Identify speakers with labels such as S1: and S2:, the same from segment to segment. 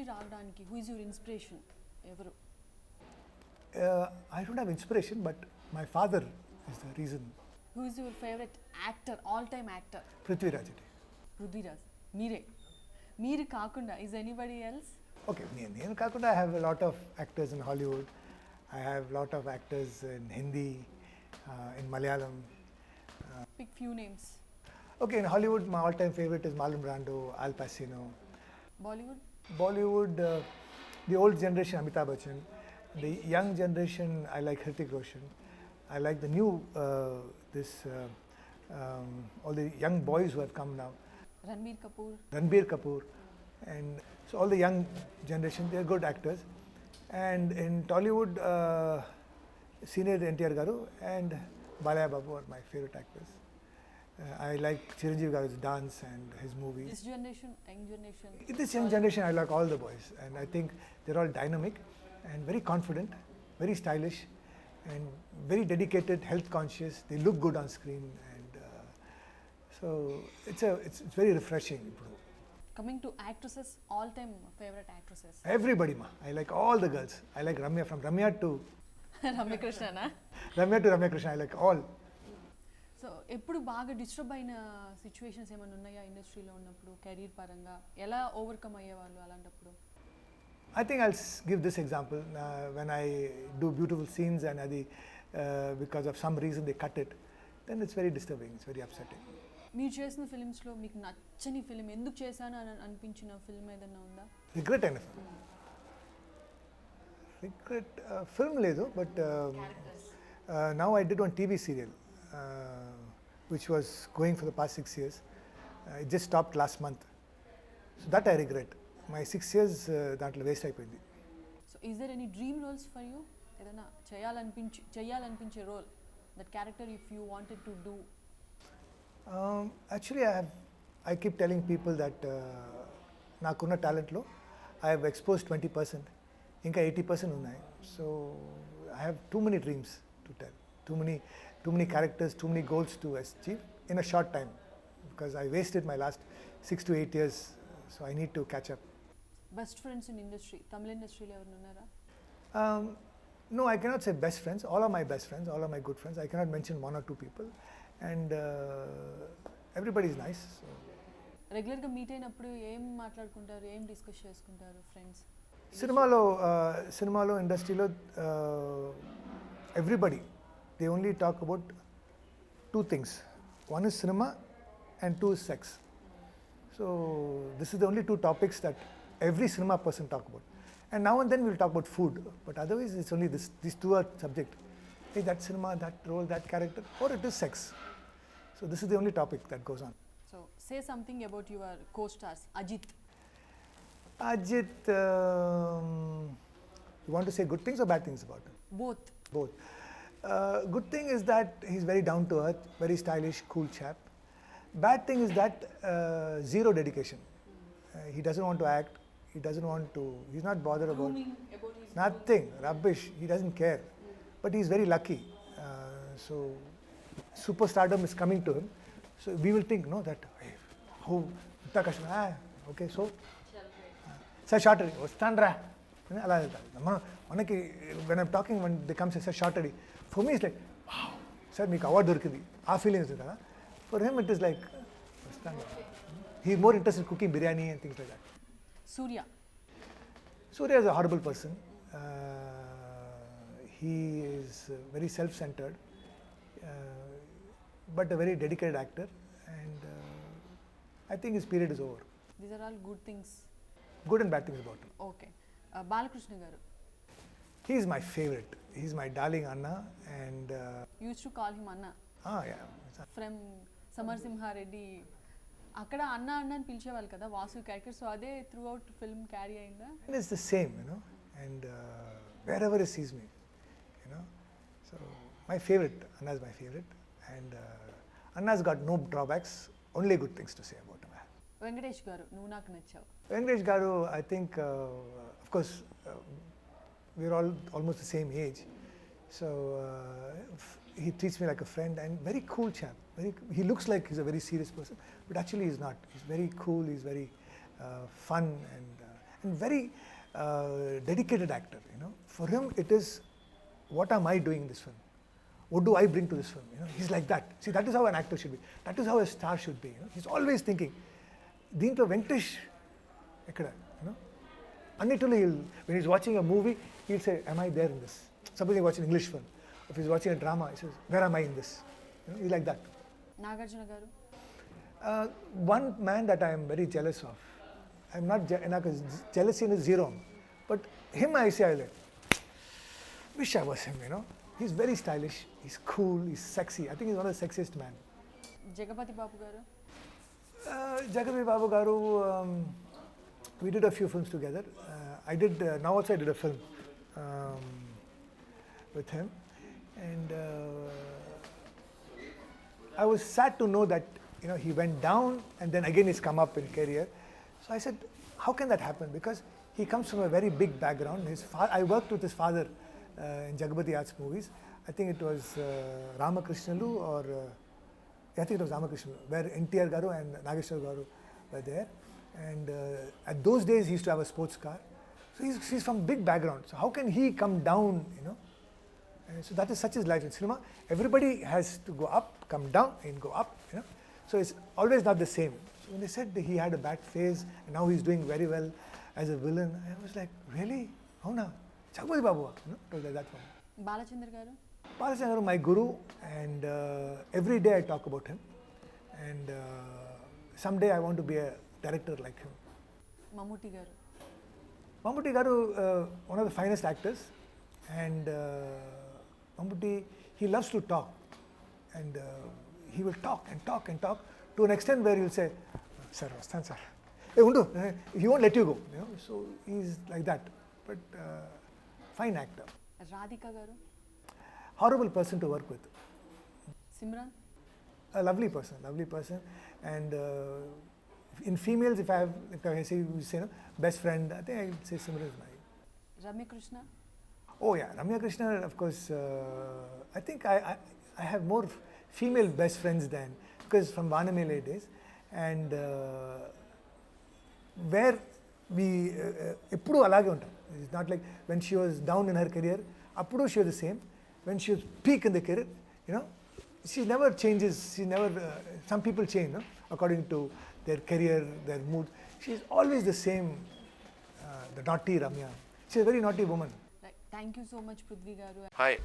S1: Industry రావడానికి who is your inspiration? ఎవరు?
S2: I don't have inspiration, but my father is the reason.
S1: Who is your favourite actor, all time actor?
S2: Prithviraj.
S1: Prithviraj. మీరే. మీరు కాకుండా is anybody else?
S2: Okay, నేను కాకుండా I have a lot of actors in Hollywood. I have a lot of actors in Hindi, in Malayalam.
S1: Pick few names.
S2: Okay, in Hollywood, my all-time favorite is Marlon Brando, Al Pacino.
S1: Bollywood?
S2: Bollywood, the old generation, Amitabh Bachchan. The young generation, I like Hrithik Roshan. I like the new, all the young boys who have come now.
S1: Ranbir Kapoor?
S2: Ranbir Kapoor. And so all the young generation, they are good actors. And in Tollywood, senior NTR Garu and Balaya Babu are my favorite actors. I like Chiranjeevi Garu's dance and his movies.
S1: This generation, young generation?
S2: In this young generation, I like all the boys, and I think they're all dynamic and very confident, very stylish, and very dedicated, health conscious. They look good on screen, and so it's very refreshing.
S1: Coming to actresses, all time favourite actresses?
S2: Everybody, ma. I like all the girls. I like Ramya, from Ramya to
S1: రమ్యకృష్ణనా?
S2: Ramya Krishna. I like all.
S1: So ఎప్పుడు బాగా disturb అయిన situations ఏమైనా ఉన్నాయా ఇండస్ట్రీలో ఉన్నప్పుడు, career పరంగా ఎలా overcome అయ్యేవాళ్ళు అలాంటప్పుడు?
S2: I think I'll give this example. When I do beautiful scenes and because of some reason they cut it, then it's very disturbing, it's very upsetting.
S1: మీరు చేసిన ఫిలిమ్స్లో మీకు నచ్చని ఫిలిం, ఎందుకు చేశాను అని అనిపించిన ఫిల్మ్ ఏదైనా ఉందా?
S2: Regret అయిన film. Regret film లేదు, but now I did one TV serial which was going for the past 6 years. It just stopped last month. So that I regret. My 6 years దాంట్లో waste అయిపోయింది.
S1: So is there any dream roles for you? ఏదైనా చేయాలనిపించే role, that character if you wanted to do?
S2: Actually, I keep telling people that నాకున్న టాలెంట్లో I have exposed 20%, ఇంకా 80% ఉన్నాయి. So I have too many dreams to tell, too many characters, too many goals to achieve in a short time, because I wasted my last 6 to 8 years, so I need to catch up.
S1: Best friends in industry, Tamil ఇండస్ట్రీలో ఎవరు ఉన్నారా?
S2: No, I cannot say best friends. All are my best friends, all are my good friends. I cannot mention one or two people, and everybody is nice. So.
S1: రెగ్యులర్గా meet అయినప్పుడు ఏం మాట్లాడుకుంటారు, ఏం discuss చేసుకుంటారు friends?
S2: సినిమాలో ఇండస్ట్రీలో everybody, they only talk about two things. One is cinema and two is sex. So this is the only two topics that every cinema person talk about. And now and then we'll talk about food, but otherwise it's only these two are subject. Hey, that cinema, that role, that character, or it is sex. So this is the only topic that goes on.
S1: So say something about your co-stars. Ajit,
S2: you want to say good things or bad things about him?
S1: both.
S2: Both. Good thing is that he's very down to earth, very stylish, cool chap. Bad thing is that zero dedication. He doesn't want to act. He's not bothered about
S1: About his
S2: nothing. Rubbish. He doesn't care. But he's very lucky. So superstardom is coming to him. So we will think, no, that hey, how inta kashtam. Okay, so sir shortly vastandra. అలా మనకి when I'm talking, when they come say sir shortly, for me it's like wow, sir మీకు award దొరికింది, ఆ feeling ఉంది కదా. For him it is like he is more interested in cooking biryani and things like that.
S1: Surya.
S2: Surya is a horrible person. He is very self-centered, but a very dedicated actor, and I think his period is over.
S1: These are all good things.
S2: Good and bad things about him.
S1: Okay. Balakrishna గారు.
S2: He is my favorite. He is my darling Anna, and
S1: You used to call him Anna
S2: yeah.
S1: from Samarasimha Reddy. అక్కడ అన్న అన్న అని పిలిచేవాళ్ళు కదా Vasu character, so అదే through out film carry అయిందా?
S2: And it's the same, and wherever he sees me, So my favorite, Anna is my favorite, and Anna's got no drawbacks, only good things to say about him.
S1: Venkatesh గారు, నువ్వు నాకు నచ్చావు.
S2: Venkatesh Garu, I think, of course, we're all almost the same age, so he treats me like a friend, and very cool chap. He looks like he's a very serious person, but actually he's not. He's very cool, he's very fun, and very dedicated actor. For him it is, what am I doing in this film? What do I bring to this film? He's like that. See, that is how an actor should be. That is how a star should be. He's always thinking. Deentlo Venkatesh, Annituli, when he's watching a movie, he'll say, am I there in this? Suppose he watches an English film. If he's watching a drama, he says, where am I in this? He's like that.
S1: Nagarjuna garu.
S2: One man that I am very jealous of. I'm not jealousy is zero, but him I say, I like, wish I was him. He's very stylish. He's cool. He's sexy. I think he's one of the sexiest man.
S1: Jagapati Babu garu.
S2: Jagapati Babu garu. We did a few films together. Now also I did a film with him, and I was sad to know that he went down and then again he's come up in career. So I said, how can that happen? Because he comes from a very big background. I worked with his father in Jagapati Arts movies. I think it was Ramakrishnulu or I think it was Ramakrishnulu, where NTR garu and Nageshwar garu were there. And at those days he used to have a sports car. So he's from big background. So how can he come down, And so that is such his life in cinema. Everybody has to go up, come down and go up, So it's always not the same. So when they said that he had a bad phase and now he's doing very well as a villain, I was like, really? How now? Jagapati Babu, it was like that for me.
S1: Balachandra garu.
S2: Balachandra garu, my guru, and every day I talk about him. And someday I want to be a director like him.
S1: Mammootty garu.
S2: Mammootty garu, one of the finest actors, and Mammootty, he loves to talk, and he will talk and talk and talk to an extent where he'll say, sir, Vastan sir, hey, Undu, he won't let you go, so he's like that, but fine actor.
S1: Radhika garu.
S2: Horrible person to work with.
S1: Simran.
S2: A lovely person, and in females, if I say best friend, I think I would say Simran is my.
S1: Ramya Krishna.
S2: Oh yeah, Ramya Krishna, of course. I think I have more female best friends than, because from Vanamele days, and where we eppudu alage untam. It's not like when she was down in her career, appudu she was the same. When she was peak in the career, she never changes. She never. Some people change, according to their career, their mood. She is always the same. The naughty Ramya. She's a very naughty woman.
S1: Right. Thank you so much, Prithvi garu.
S3: Hi.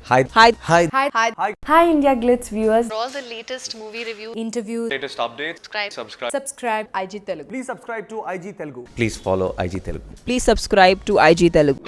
S4: Hi India Glitz viewers.
S5: For all the latest movie reviews,
S4: Interviews.
S3: Latest updates. Subscribe.
S4: Subscribe IG Telugu.
S6: Please subscribe to IG Telugu.
S7: Please follow IG Telugu.
S4: Please subscribe to IG Telugu.